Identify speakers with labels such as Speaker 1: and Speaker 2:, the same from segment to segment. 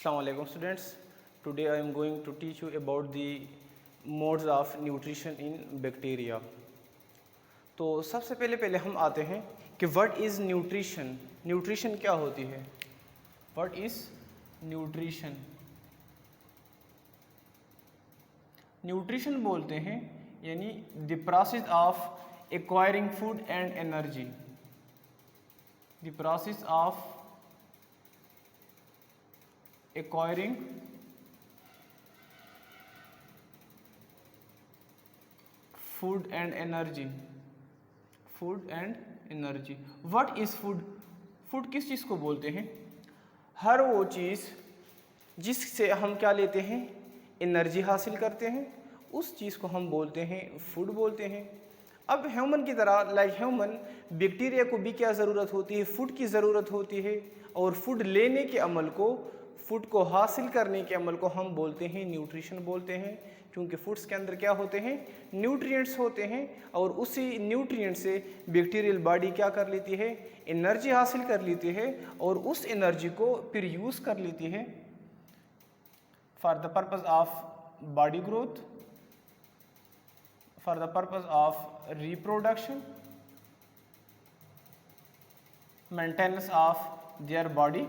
Speaker 1: Assalamualaikum students. Today I am going to teach you about the modes of nutrition in bacteria. तो सबसे पहले हम आते हैं कि व्हाट इज़ न्यूट्रिशन. न्यूट्रिशन क्या होती है? What is nutrition? न्यूट्रिशन बोलते हैं यानी the process of acquiring food and energy. The process of acquiring food and energy. What is food? Food किस चीज़ को बोलते हैं? हर वो चीज़ जिससे हम क्या लेते हैं, एनर्जी हासिल करते हैं, उस चीज़ को हम बोलते हैं फूड बोलते हैं. अब ह्यूमन की तरह लाइक ह्यूमन बैक्टीरिया को भी क्या ज़रूरत होती है, फूड की ज़रूरत होती है. और फूड लेने के अमल को, फूड को हासिल करने के अमल को हम बोलते हैं न्यूट्रिशन बोलते हैं. क्योंकि फूड्स के अंदर क्या होते हैं, न्यूट्रिएंट्स होते हैं. और उसी न्यूट्रिएंट से बैक्टीरियल बॉडी क्या कर लेती है, एनर्जी हासिल कर लेती है और उस एनर्जी को फिर यूज़ कर लेती है for the purpose of body growth, for the purpose of reproduction, maintenance of their body.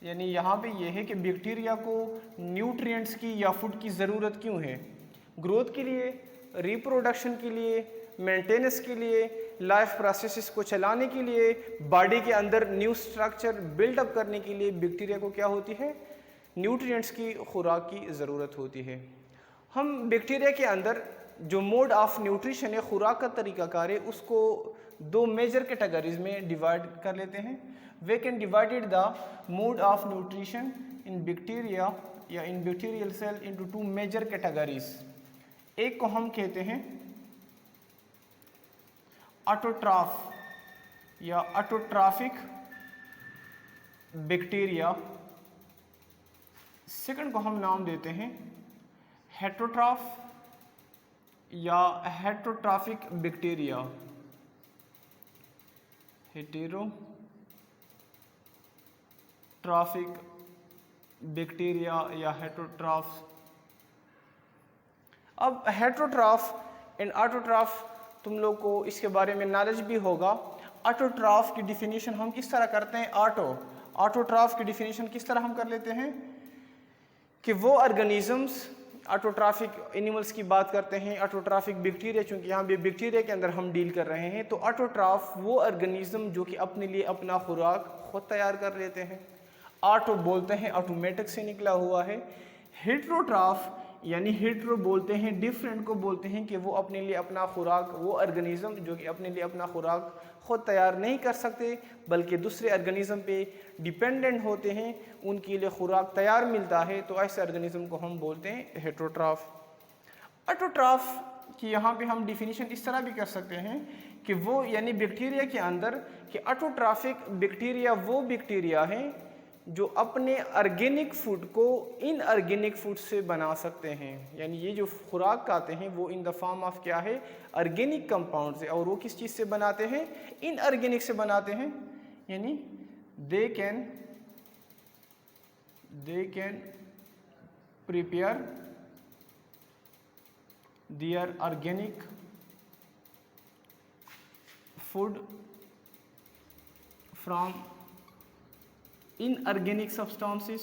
Speaker 1: यानी यहाँ पे ये है कि बैक्टीरिया को न्यूट्रिएंट्स की या फूड की ज़रूरत क्यों है? ग्रोथ के लिए, रिप्रोडक्शन के लिए, मेंटेनेंस के लिए, लाइफ प्रोसेसेस को चलाने के लिए, बॉडी के अंदर न्यू स्ट्रक्चर बिल्डअप करने के लिए बैक्टीरिया को क्या होती है, न्यूट्रिएंट्स की खुराक की ज़रूरत होती है. हम बैक्टीरिया के अंदर जो मोड ऑफ न्यूट्रिशन है, खुराक का तरीक़ाकार है, उसको दो मेजर कैटेगरीज में डिवाइड कर लेते हैं. We can divided the mode of nutrition in bacteria या in bacterial cell into two major categories. एक को हम कहते हैं ऑटोट्रॉफ या ऑटोट्रॉफिक बैक्टीरिया. सेकंड को हम नाम देते हैं हेटरोट्रॉफ या हेटरोट्रॉफिक बैक्टीरिया. हेटेरोट्रॉफिक बैक्टीरिया या हेटरोट्रॉफ. अब हेटरोट्रॉफ एंड ऑटोट्रॉफ तुम लोग को इसके बारे में नॉलेज भी होगा. ऑटोट्रॉफ की डिफिनीशन हम किस तरह करते हैं, ऑटोट्रॉफ की डिफिनीशन किस तरह हम कर लेते हैं कि वो ऑर्गेनिजम्स, ऑटोट्रॉफिक एनिमल्स की बात करते हैं, ऑटोट्रॉफिक बैक्टीरिया, चूँकि यहाँ पे बैक्टीरिया के अंदर हम डील कर रहे हैं, तो ऑटोट्रॉफ वो ऑर्गेनिज्म जो कि अपने लिए अपना खुराक खुद तैयार कर लेते हैं. ऑटो बोलते हैं ऑटोमेटिक से निकला हुआ है. हेटरोट्रॉफ यानी हेटरो बोलते हैं, डिफरेंट को बोलते हैं कि वो अपने लिए अपना खुराक, वो ऑर्गेनिज्म जो कि अपने लिए अपना खुराक खुद तैयार नहीं कर सकते बल्कि दूसरे ऑर्गेनिज्म पे डिपेंडेंट होते हैं, उनके लिए खुराक तैयार मिलता है, तो ऐसे ऑर्गेनिज्म को हम बोलते हैं हेटरोट्रॉफ. ऑटोट्रॉफ की यहाँ पे हम डिफिनीशन इस तरह भी कर सकते हैं कि वो यानी बैक्टीरिया के अंदर कि ऑटोट्रॉफिक बैक्टीरिया वो बैक्टीरिया हैं जो अपने ऑर्गेनिक फूड को इनऑर्गेनिक फूड से बना सकते हैं. यानी ये जो खुराक खाते हैं वो इन द फॉर्म ऑफ क्या है, ऑर्गेनिक कंपाउंड से. और वो किस चीज़ से बनाते हैं, इनऑर्गेनिक से बनाते हैं. यानी they can prepare their organic food from inorganic substances.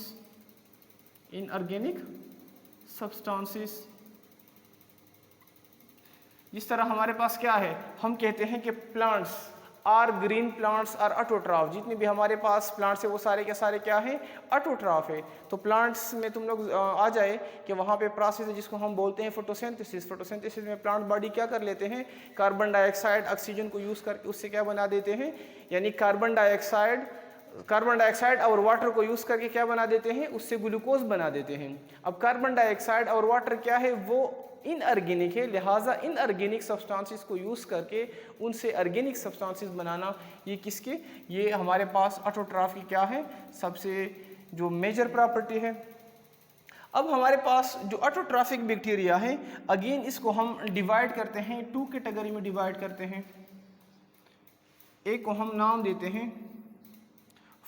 Speaker 1: जिस तरह हमारे पास क्या है, हम कहते हैं कि plants are green plants are autotroph. जितने भी हमारे पास प्लांट्स है वो सारे के सारे क्या है, ऑटोट्रॉफ है. तो प्लांट्स में तुम लोग आ जाए कि वहाँ पे प्रोसेस है जिसको हम बोलते हैं फोटोसिंथेसिस. फोटोसिंथेसिस में प्लांट बॉडी क्या कर लेते हैं, कार्बन डाइऑक्साइड ऑक्सीजन को यूज़ करके उससे क्या बना देते हैं, यानी कार्बन डाइऑक्साइड और वाटर को यूज़ करके क्या बना देते हैं, उससे ग्लूकोज बना देते हैं. अब कार्बन डाइऑक्साइड और वाटर क्या है, वो इनऑर्गेनिक है, लिहाजा इनऑर्गेनिक सब्सटेंसेस को यूज़ करके उनसे ऑर्गेनिक सब्सटेंसेस बनाना, ये किसके, ये हमारे पास ऑटोट्रॉफ की क्या है, सबसे जो मेजर प्रॉपर्टी है. अब हमारे पास जो ऑटोट्रॉफिक बैक्टीरिया है, अगेन इसको हम डिवाइड करते हैं, टू कैटेगरी में डिवाइड करते हैं. एक को हम नाम देते हैं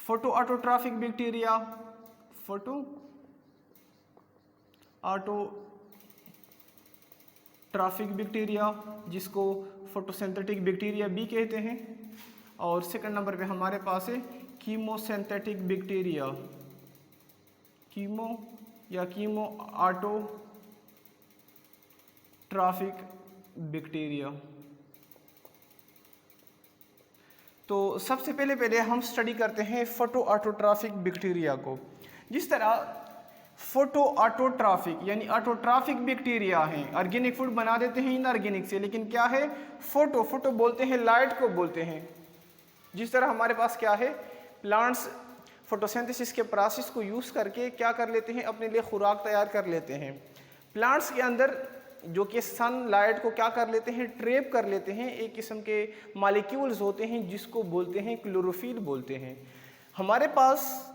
Speaker 1: photo autotrophic bacteria, photo autotrophic bacteria जिसको फोटोसिंथेटिक बैक्टीरिया भी कहते हैं। और सेकंड नंबर पे हमारे पास है कीमोसिंथेटिक बैक्टीरिया, कीमो या कीमो ऑटोट्रॉफिक बैक्टीरिया। तो सबसे पहले हम स्टडी करते हैं फोटो ऑटोट्रॉफिक बैक्टीरिया को। जिस तरह फोटो ऑटोट्रॉफिक यानी ऑटोट्रॉफिक बैक्टीरिया हैं, ऑर्गेनिक फूड बना देते हैं इनऑर्गेनिक से, लेकिन क्या है फोटो बोलते हैं लाइट को बोलते हैं। जिस तरह हमारे पास क्या है प्लांट्स फोटोसिंथेसिस के प्रोसेस को यूज़ करके क्या कर लेते हैं, अपने लिए खुराक तैयार कर लेते हैं। प्लांट्स के अंदर जो कि सनलाइट को क्या कर लेते हैं, ट्रैप कर लेते हैं। एक किस्म के मॉलिक्यूल्स होते हैं जिसको बोलते हैं क्लोरोफिल बोलते हैं। हमारे पास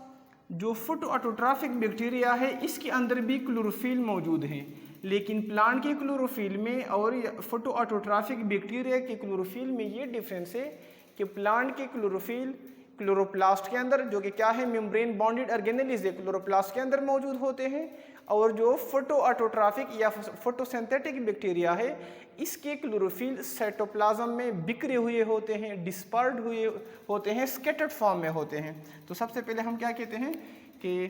Speaker 1: जो फोटो ऑटोट्रॉफिक बैक्टीरिया है इसके अंदर भी क्लोरोफिल मौजूद हैं, लेकिन प्लांट के क्लोरोफिल में और फोटो ऑटोट्रॉफिक बैक्टीरिया के क्लोरोफिल में ये डिफरेंस है कि प्लांट के क्लोरोफिल क्लोरोप्लास्ट के अंदर जो कि क्या है मेम्ब्रेन बॉन्डेड ऑर्गेनेल्स है, क्लोरोप्लास्ट के अंदर मौजूद होते हैं। और जो फोटो ऑटोट्रॉफिक या फोटोसिंथेटिक बैक्टीरिया है इसके क्लोरोफिल साइटोप्लाज्म में बिखरे हुए होते हैं, डिस्पर्ड हुए होते हैं, स्कैटर्ड फॉर्म में होते हैं। तो सबसे पहले हम क्या कहते हैं कि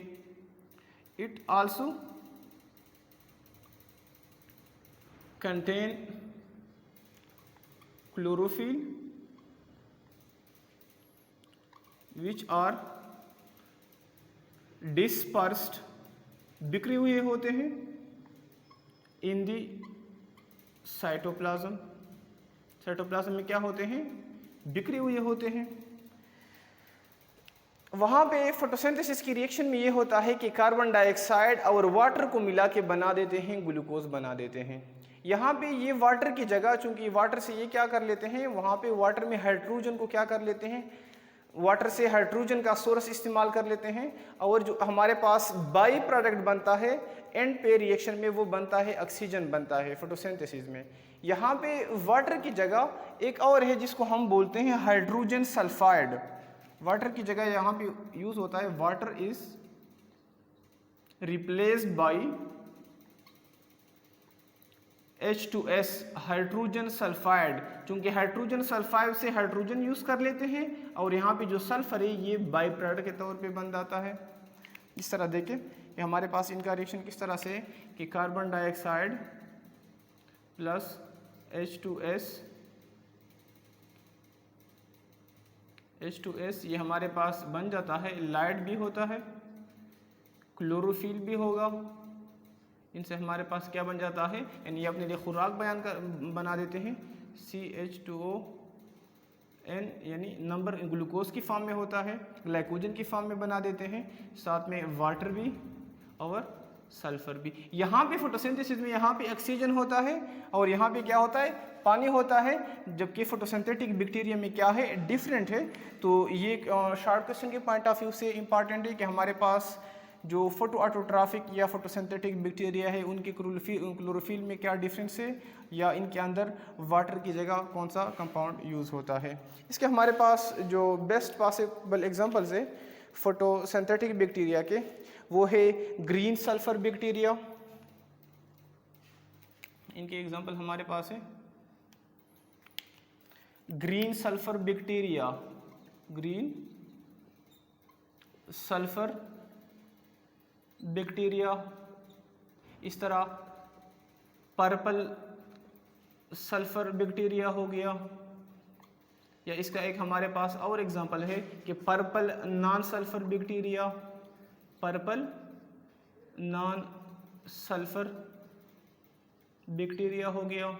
Speaker 1: it also contain chlorophyll which are dispersed, बिखरे हुए होते हैं इन दी साइटोप्लाज्म। साइटोप्लाज्म में क्या होते हैं, बिखरे हुए होते हैं। वहाँ पे फोटोसिंथेसिस की रिएक्शन में ये होता है कि कार्बन डाइऑक्साइड और वाटर को मिला के बना देते हैं, ग्लूकोज बना देते हैं। यहाँ पे ये वाटर की जगह, चूंकि वाटर से ये क्या कर लेते हैं, वहाँ पे वाटर में हाइड्रोजन को क्या कर लेते हैं, वाटर से हाइड्रोजन का सोर्स इस्तेमाल कर लेते हैं। और जो हमारे पास बाई प्रोडक्ट बनता है एंड पे रिएक्शन में वो बनता है ऑक्सीजन बनता है फोटोसिंथेसिस में। यहाँ पे वाटर की जगह एक और है जिसको हम बोलते हैं हाइड्रोजन सल्फाइड। वाटर की जगह यहाँ पे यूज होता है, water is replaced by H2S hydrogen sulphide. चूंकि हाइड्रोजन सल्फाइड से हाइड्रोजन यूज कर लेते हैं और यहाँ पे जो सल्फर है ये बाई प्रोडक्ट के तौर पे बन जाता है। इस तरह देखें कि हमारे पास इनका रिएक्शन किस तरह से कि कार्बन डाइऑक्साइड प्लस H2S ये हमारे पास बन जाता है, लाइट भी होता है, क्लोरोफिल भी होगा। इनसे हमारे पास क्या बन जाता है, यानी ये अपने लिए खुराक बना देते हैं CH2ON, यानी नंबर ग्लूकोज की फॉर्म में होता है, ग्लाइकोजन की फॉर्म में बना देते हैं, साथ में वाटर भी और सल्फर भी। यहाँ पे फोटोसिंथेसिस में यहाँ पे ऑक्सीजन होता है और यहाँ पे क्या होता है, पानी होता है, जबकि फोटोसिंथेटिक बैक्टीरिया में क्या है, डिफरेंट है। तो ये शॉर्ट क्वेश्चन के पॉइंट ऑफ व्यू से इंपॉर्टेंट है कि हमारे पास जो फोटो ऑटोट्रॉफिक या फोटोसिंथेटिक बैक्टीरिया है उनके क्लोरोफिल में क्या डिफरेंस है, या इनके अंदर वाटर की जगह कौन सा कंपाउंड यूज़ होता है। इसके हमारे पास जो बेस्ट पॉसिबल एग्जांपल्स है फोटोसिंथेटिक बैक्टीरिया के, वो है ग्रीन सल्फर बैक्टीरिया। इनके एग्जांपल हमारे पास है green sulphur bacteria, green sulphur bacteria. इस तरह पर्पल सल्फर बैक्टीरिया हो गया, या इसका एक हमारे पास और एग्जांपल है कि purple non sulphur bacteria, purple non sulphur bacteria हो गया।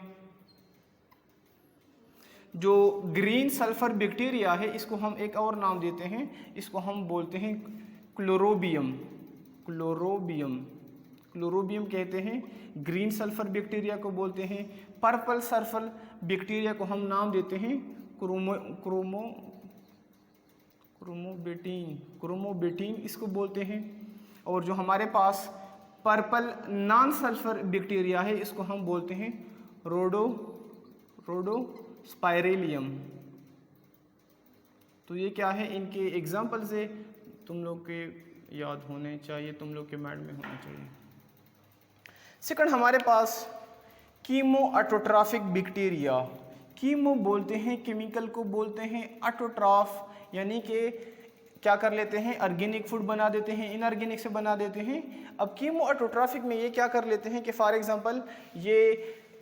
Speaker 1: जो ग्रीन सल्फर बैक्टीरिया है इसको हम एक और नाम देते हैं, इसको हम बोलते हैं क्लोरोबियम। क्लोरोबियम, क्लोरोबियम कहते हैं, ग्रीन सल्फर बैक्टीरिया को बोलते हैं। पर्पल सल्फर बैक्टीरिया को हम नाम देते हैं क्रोमोबेटीन इसको बोलते हैं। और जो हमारे पास पर्पल नॉन सल्फर बैक्टीरिया है इसको हम बोलते हैं रोडोस्पाइरेलियम। तो ये क्या है, इनके एग्जाम्पल्स है तुम लोग के याद होने चाहिए, तुम लोग के माइंड में होने चाहिए। सेकंड हमारे पास कीमो ऑटोट्रॉफिक बैक्टीरिया। कीमो बोलते हैं केमिकल को बोलते हैं, ऑटोट्रॉफ यानी कि क्या कर लेते हैं, ऑर्गेनिक फूड बना देते हैं, इनऑर्गेनिक से बना देते हैं। अब कीमो ऑटोट्रॉफिक में ये क्या कर लेते हैं कि फॉर एग्जांपल ये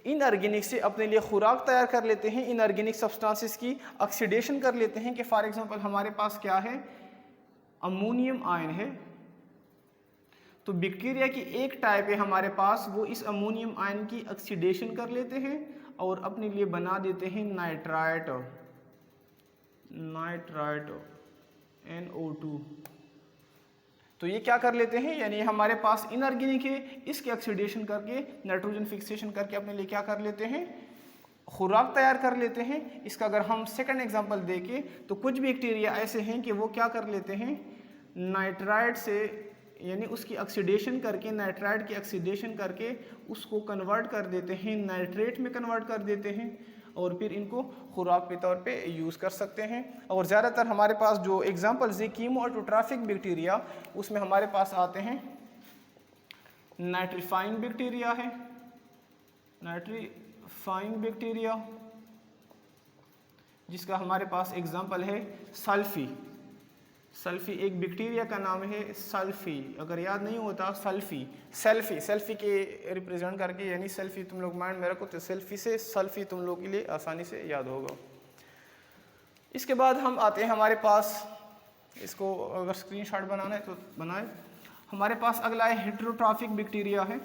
Speaker 1: इनऑर्गेनिक से अपने लिए खुराक तैयार कर लेते हैं, इनऑर्गेनिक सब्सटेंसेस की ऑक्सीडेशन कर लेते हैं कि फॉर एग्जांपल हमारे पास क्या है, अमोनियम आयन है, तो बैक्टीरिया की एक टाइप है हमारे पास, वो इस अमोनियम आयन की ऑक्सीडेशन कर लेते हैं और अपने लिए बना देते हैं नाइट्राइट NO2। तो ये क्या कर लेते हैं, यानी हमारे पास इनऑर्गेनिक है, इसके ऑक्सीडेशन करके नाइट्रोजन फिक्सेशन करके अपने लिए क्या कर लेते हैं, खुराक तैयार कर लेते हैं। इसका अगर हम सेकंड एग्जांपल देखें तो कुछ बैक्टीरिया ऐसे हैं कि वो क्या कर लेते हैं, नाइट्राइट से यानी उसकी ऑक्सीडेशन करके, नाइट्राइट की ऑक्सीडेशन करके उसको कन्वर्ट कर देते हैं, नाइट्रेट में कन्वर्ट कर देते हैं और फिर इनको खुराक के तौर पे यूज़ कर सकते हैं। और ज़्यादातर हमारे पास जो एग्जांपल्स है कीमो ऑटोट्रॉफिक बैक्टीरिया, उसमें हमारे पास आते हैं नाइट्रीफाइंग बैक्टीरिया है, नाइट्रीफाइंग बैक्टीरिया, जिसका हमारे पास एग्जांपल है सल्फी। सल्फी एक बैक्टीरिया का नाम है, सल्फी, अगर याद नहीं होता सेल्फी के रिप्रेजेंट करके, यानी सेल्फी तुम लोग माइंड में रखो तो सेल्फी से सल्फी तुम लोग के लिए आसानी से याद होगा। इसके बाद हम आते हैं हमारे पास, इसको अगर स्क्रीनशॉट बनाना है तो बनाए। हमारे पास अगला है हेटेरोट्रॉफिक बैक्टीरिया है।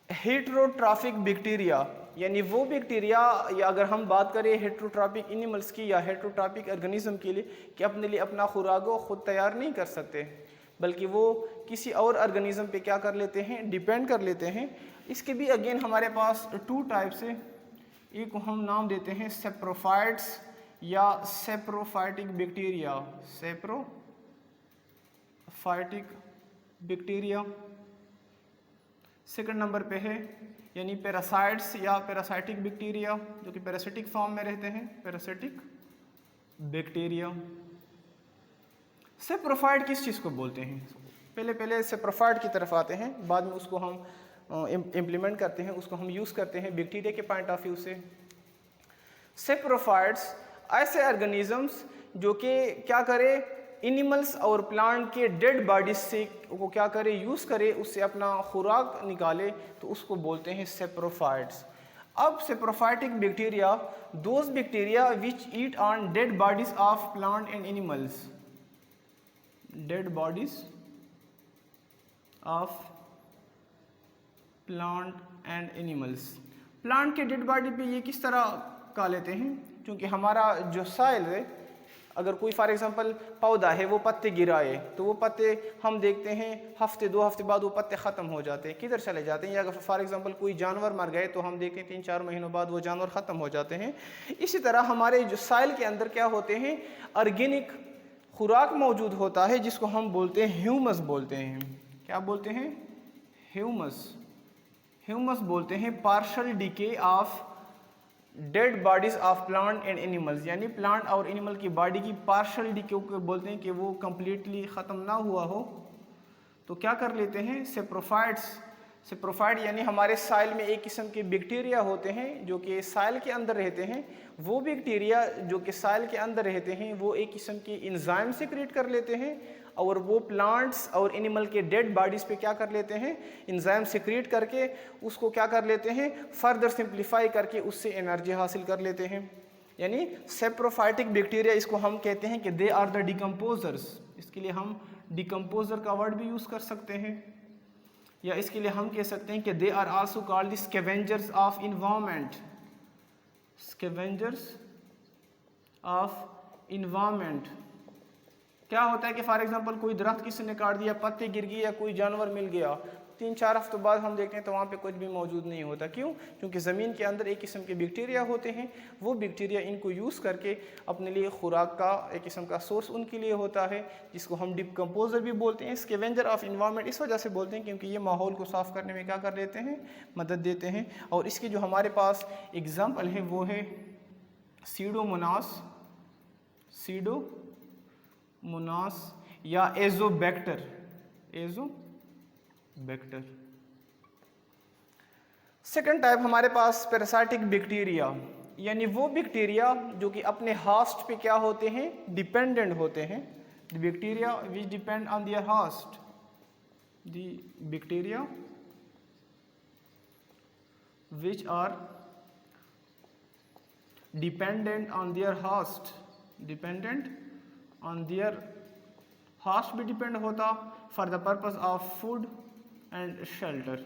Speaker 1: हेटेरोट्रॉफिक बैक्टीरिया यानी वो बैक्टीरिया, या अगर हम बात करें हेटेरोट्रॉपिक एनिमल्स की या हेटेरोट्रॉपिक ऑर्गेनिज्म के लिए, कि अपने लिए अपना खुराक खुद तैयार नहीं कर सकते, बल्कि वो किसी और ऑर्गेनिज्म पे क्या कर लेते हैं, डिपेंड कर लेते हैं। इसके भी अगेन हमारे पास टू टाइप्स है, एक को हम नाम देते हैं सेप्रोफाइट्स या saprophytic bacteria, saprophytic bacteria. Second number पे है यानी पैरासाइट्स या पैरासाइटिक बैक्टीरिया, जो कि पैरासिटिक फॉर्म में रहते हैं, पैरासिटिक बैक्टीरिया। सेप्रोफाइट किस चीज़ को बोलते हैं, पहले सेप्रोफाइट की तरफ आते हैं, बाद में उसको हम इम्प्लीमेंट करते हैं, उसको हम यूज़ करते हैं बैक्टीरिया के पॉइंट ऑफ व्यू से। सेप्रोफाइट्स ऐसे ऑर्गेनिजम्स जो कि क्या करे, एनिमल्स और प्लांट के डेड बॉडीज से को क्या करे, यूज़ करे, उससे अपना खुराक निकाले, तो उसको बोलते हैं सेप्रोफाइट्स। अब saprophytic bacteria those bacteria which eat on dead bodies of plant and animals, dead bodies of plant and animals. Plant के डेड बॉडी पे ये किस तरह खा लेते हैं, क्योंकि हमारा जो सॉइल है, अगर कोई फॉर एग्जांपल पौधा है वो पत्ते गिराए, तो वो पत्ते हम देखते हैं हफ्ते 2 हफ्ते बाद वो पत्ते ख़त्म हो जाते हैं, किधर चले जाते हैं। या अगर फॉर एग्जांपल कोई जानवर मर गए तो हम देखते हैं 3-4 महीनों बाद वो जानवर ख़त्म हो जाते हैं। इसी तरह हमारे जो सॉइल के अंदर क्या होते हैं, ऑर्गेनिक खुराक मौजूद होता है, जिसको हम बोलते हैं ह्यूमस बोलते हैं। क्या बोलते हैं, ह्यूमस बोलते हैं। Partial DK of dead bodies of plant and animals, यानी प्लांट और एनिमल की बॉडी की पार्शल डीके को बोलते हैं कि वो कंप्लीटली ख़त्म ना हुआ हो, तो क्या कर लेते हैं, सेप्रोफाइट यानी हमारे सॉइल में एक किस्म के बैक्टीरिया होते हैं जो कि सॉइल के अंदर रहते हैं। वो बैक्टीरिया जो कि सॉइल के अंदर रहते हैं वो एक किस्म की एंजाइम सिक्रीट कर लेते हैं, और वो प्लांट्स और एनिमल के डेड बॉडीज़ पे क्या कर लेते हैं, एंजाइम सिक्रीट करके उसको क्या कर लेते हैं, फर्दर सिंप्लीफाई करके उससे एनर्जी हासिल कर लेते हैं। यानी सेप्रोफाइटिक बैक्टीरिया, इसको हम कहते हैं कि दे आर द डिकम्पोजर्स। इसके लिए हम डिकम्पोजर का वर्ड भी यूज़ कर सकते हैं, या इसके लिए हम कह सकते हैं कि they are also called the scavengers of environment, scavengers of environment. क्या होता है कि फॉर एग्जांपल कोई दरख्त किसी ने काट दिया, पत्ते गिर गए या कोई जानवर मिल गया, 3-4 हफ्तों बाद हम देखते हैं तो वहाँ पे कुछ भी मौजूद नहीं होता। क्यों? क्योंकि ज़मीन के अंदर एक किस्म के बैक्टीरिया होते हैं, वो बैक्टीरिया इनको यूज़ करके अपने लिए खुराक का एक किस्म का सोर्स उनके लिए होता है, जिसको हम डिकम्पोजर भी बोलते हैं, स्कैवेंजर ऑफ इन्वायरमेंट इस वजह से बोलते हैं क्योंकि ये माहौल को साफ़ करने में क्या कर देते हैं, मदद देते हैं। और इसकी जो हमारे पास एग्ज़ाम्पल है वो है सीडोमोनास, सीडोमोनास या एजोबैक्टर, एजोबैक्टर। सेकंड टाइप हमारे पास पैरासाइटिक बैक्टीरिया, यानी वो बैक्टीरिया जो कि अपने होस्ट पे क्या होते हैं, डिपेंडेंट होते हैं। The bacteria which depend on their host, the bacteria which are dependent on their host, dependent on their host भी डिपेंड होता for the purpose of food and shelter।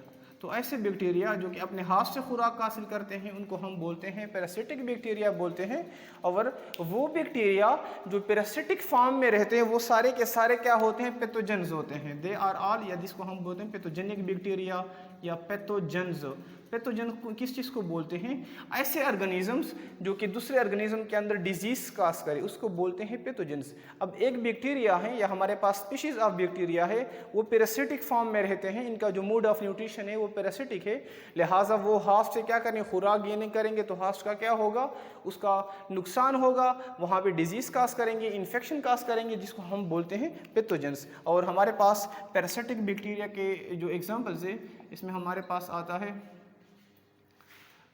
Speaker 1: तो ऐसे बैक्टीरिया जो कि अपने हाथ से खुराक हासिल करते हैं उनको हम बोलते हैं पैरासिटिक बैक्टीरिया बोलते हैं। और वो बैक्टीरिया जो पैरासिटिक फॉर्म में रहते हैं वो सारे के सारे क्या होते हैं, पैथोजेंस होते हैं। दे आर ऑल, या जिसको हम बोलते हैं पैथोजेनिक बैक्टीरिया या पैथोजेंस। पैथोजन किस चीज़ को बोलते हैं, ऐसे ऑर्गेनिजम्स जो कि दूसरे ऑर्गेनिज्म के अंदर डिजीज काज करे उसको बोलते हैं पैथोजेंस। अब एक बैक्टीरिया है या हमारे पास स्पीशीज ऑफ बैक्टीरिया है वो पैरासिटिक फॉर्म में रहते हैं, इनका जो मोड ऑफ न्यूट्रिशन है वो पैरासिटिक है, लिहाजा वो हास्ट से क्या करेंगे, खुराक गेन करेंगे तो हास्ट का क्या होगा, उसका नुकसान होगा, वहाँ पे डिजीज काज करेंगे, इन्फेक्शन काज करेंगे, जिसको हम बोलते हैं पैथोजेंस। और हमारे पास पैरासिटिक बैक्टीरिया के जो एग्जांपल्स है इसमें हमारे पास आता है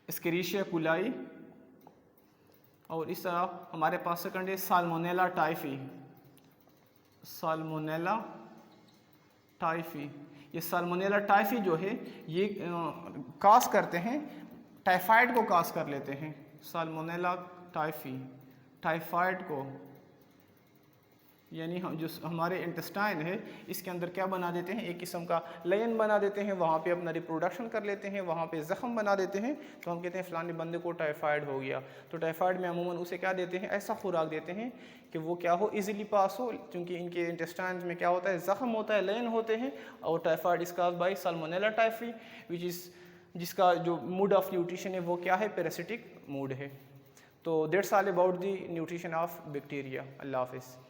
Speaker 1: एस्केरिशिया कोलाई, और इस तरह हमारे पास सेकंड है साल्मोनेला टाइफी, साल्मोनेला टाइफी। ये साल्मोनेला टाइफी जो है ये काज करते हैं, टाइफाइड को काज कर लेते हैं, साल्मोनेला टाइफी, टाइफाइड को, यानी हम जो हमारे इंटेस्टाइन है इसके अंदर क्या बना देते हैं, एक किस्म का लेयन बना देते हैं, वहाँ पे अपना रिप्रोडक्शन कर लेते हैं, वहाँ पे ज़ख़म बना देते हैं, तो हम कहते हैं फ़लाने बंदे को टाइफाइड हो गया। तो टाइफाइड में अमूमन उसे क्या देते हैं, ऐसा खुराक देते हैं कि वो क्या हो, इजीली पास हो, क्योंकि इनके इंटेस्टाइन में क्या होता है, ज़ख़म होता है, लेयन होते हैं। और typhoid is caused by salmonella typhi which is, जिसका जो मूड ऑफ न्यूट्रिशन है वो क्या है, पैरासिटिक मूड है। तो that's all about the nutrition of bacteria. अल्लाह हाफ़िज़।